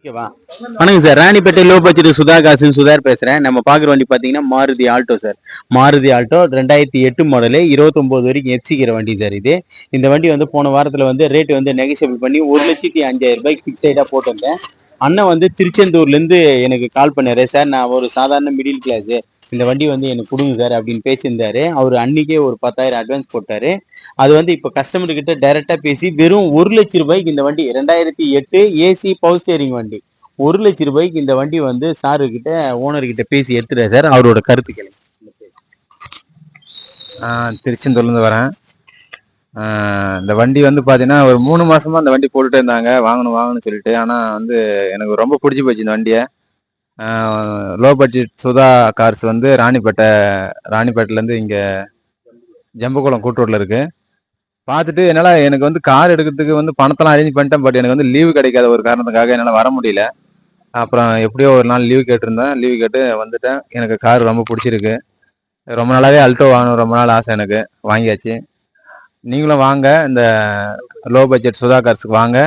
ஓகேவா? வணக்கம் sir. Ranipet low budget Sudha காசுன்னு சுதார் பேசுறேன். நம்ம பாக்குற வண்டி பாத்தீங்கன்னா Maruti Alto sir. Maruti Alto 2008 model 29 வரைக்கும் எஃப்சிக்கிற வண்டி சார் இது. இந்த வண்டி வந்து போன வாரத்துல வந்து ரேட் வந்து நெகோசியபிள் பண்ணி 1,05,000 ஃபிக்ஸைடா போட்டிருந்தேன். அண்ணன் வந்து திருச்செந்தூர்ல இருந்து எனக்கு கால் பண்ணாரு. சார் நான் ஒரு சாதாரண மிடில் கிளாஸ், இந்த வண்டி வந்து எனக்கு கொடுங்க சார் அப்படின்னு பேசியிருந்தாரு. அவர் அன்னைக்கே ஒரு 10,000 அட்வான்ஸ் போட்டாரு. அது வந்து இப்ப கஸ்டமர் கிட்ட டைரக்டா பேசி வெறும் 1,00,000 இந்த வண்டி 2008 ஏசி பவர் ஸ்டேரிங் வண்டி 1,00,000 இந்த வண்டி வந்து சாரு கிட்ட ஓனர் கிட்ட பேசி எடுத்துட்டாரு சார். அவரோட கருத்து கேளுங்க. திருச்செந்தூர்லேருந்து வரேன். இந்த வண்டி வந்து பார்த்தீங்கன்னா ஒரு 3 மாசமா அந்த வண்டி போட்டுட்டே இருந்தாங்க, வாங்கணும்னு சொல்லிட்டு. ஆனால் வந்து எனக்கு ரொம்ப பிடிச்சி போச்சு இந்த வண்டியை. லோ பட்ஜெட் சுதா கார்ஸ் வந்து ராணிப்பேட்டிலேருந்து இங்கே ஜம்புகுளம் கூட்டூரில் இருக்குது. பார்த்துட்டு எனக்கு வந்து கார் எடுக்கிறதுக்கு வந்து பணத்தெல்லாம் அரேஞ்ச் பண்ணிட்டேன். பட் எனக்கு வந்து லீவு கிடைக்காத ஒரு காரணத்துக்காக என்னால் வர முடியல. அப்புறம் எப்படியோ ஒரு நாள் லீவு கேட்டிருந்தேன். லீவு கேட்டு வந்துட்டேன். எனக்கு கார் ரொம்ப பிடிச்சிருக்கு. ரொம்ப நாளாவே அல்டோ வாங்கணும், ரொம்ப நாள் ஆசை எனக்கு. வாங்கியாச்சு. நீங்களும் வாங்க, இந்த லோ பட்ஜெட் சுதா கார்ஸுக்கு வாங்க.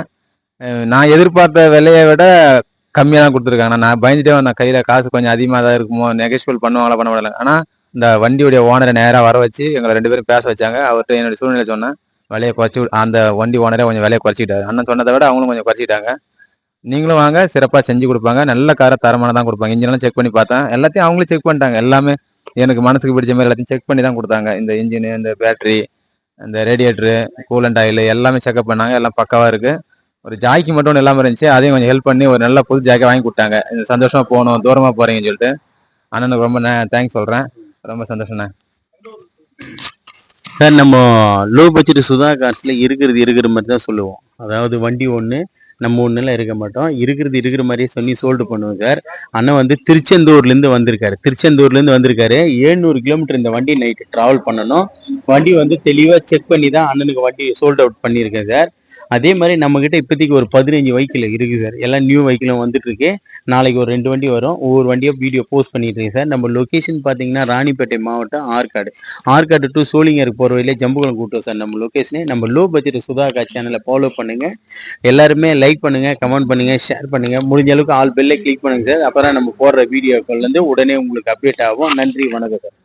நான் எதிர்பார்த்த விலையை விட கம்மியாக தான் கொடுத்துருக்காங்க. நான் பயந்துட்டே வந்தேன், கையில் காசு கொஞ்சம் அதிகமாக தான் இருக்குமோ, நெகோஷியபிள் பண்ணுவாங்களா பண்ண முடியல. ஆனால் இந்த வண்டியுடைய ஓனரை நேராக வர வச்சு எங்களை 2 பேரும் பேச வச்சாங்க. அவர்கிட்ட என்னுடைய சூழ்நிலை சொன்னேன். விலையை குறைச்சி அந்த வண்டி ஓனரே கொஞ்சம் விலையை குறைச்சிக்கிட்டாரு. அண்ணன் சொன்னதை விட அவங்களும் கொஞ்சம் குறைச்சிக்கிட்டாங்க. நீங்களும் வாங்க, சிறப்பாக செஞ்சு கொடுப்பாங்க. நல்ல காரை தரமான தான் கொடுப்பாங்க. இன்ஜினெல்லாம் செக் பண்ணி பார்த்தேன், எல்லாத்தையும் அவங்களே செக் பண்ணிட்டாங்க. எல்லாமே எனக்கு மனசுக்கு பிடிச்ச மாதிரி எல்லாத்தையும் செக் பண்ணி தான் கொடுத்தாங்க. இந்த இன்ஜினு, இந்த பேட்டரி, இந்த ரேடியேட்டரு, கூலண்ட் ஆயில் எல்லாமே செக்அப் பண்ணாங்க. எல்லாம் பக்காவாக இருக்குது. ஒரு ஜாய்க்கு மட்டும் ஒன்று இல்லாமல் இருந்துச்சு, அதையும் கொஞ்சம் ஹெல்ப் பண்ணி ஒரு நல்ல புது ஜாக்கை வாங்கி கொடுத்தாங்க. இந்த சந்தோஷமாக போகணும், தூரமாக போகிறீங்கன்னு சொல்லிட்டு அண்ணனுக்கு ரொம்ப தேங்க்ஸ் சொல்கிறேன். ரொம்ப சந்தோஷம்ண்ணே. சார், நம்ம லோ பட்ஜெட் சுதா கார்ஸ்ல இருக்கிற மாதிரி தான் சொல்லுவோம். அதாவது வண்டி ஒன்று நம்ம ஒன்றுலாம் இருக்க மாட்டோம். இருக்கிற மாதிரியே சொல்லி சோல்டு பண்ணுவோம் சார். அண்ணன் வந்து திருச்செந்தூர்லேருந்து வந்திருக்காரு. 700 கிலோமீட்டர் இந்த வண்டி நைட்டு ட்ராவல் பண்ணணும். வண்டி வந்து தெளிவாக செக் பண்ணி தான் அண்ணனுக்கு வண்டி சோல்ட் அவுட் பண்ணியிருக்கேன் சார். அதே மாதிரி நம்மக்கிட்ட இப்போதைக்கு ஒரு 15 வெஹிக்கிள் இருக்குது சார். எல்லாம் நியூ வெஹிக்கிளும் வந்துட்டு இருக்கு. நாளைக்கு ஒரு 2 வண்டி வரும். ஒவ்வொரு வண்டியும் வீடியோ போஸ்ட் பண்ணிட்டு இருக்கேன் சார். நம்ம லொக்கேஷன் பார்த்தீங்கன்னா ராணிப்பேட்டை மாவட்டம் ஆற்காடு டு சோளிங்கர் போகிற வழியிலே ஜம்புகுளம் கூட்டம் சார் நம்ம லொக்கேஷனே. நம்ம லோ பட்ஜெட் சுதாகா சேனலை ஃபாலோ பண்ணுங்க. எல்லாருமே லைக் பண்ணுங்க, கமெண்ட் பண்ணுங்க, ஷேர் பண்ணுங்க. முடிஞ்ச அளவுக்கு ஆல் பெல்லை கிளிக் பண்ணுங்க சார். அப்புறம் நம்ம போடுற வீடியோக்கள் வந்து உடனே உங்களுக்கு அப்டேட் ஆகும். நன்றி, வணக்கம் சார்.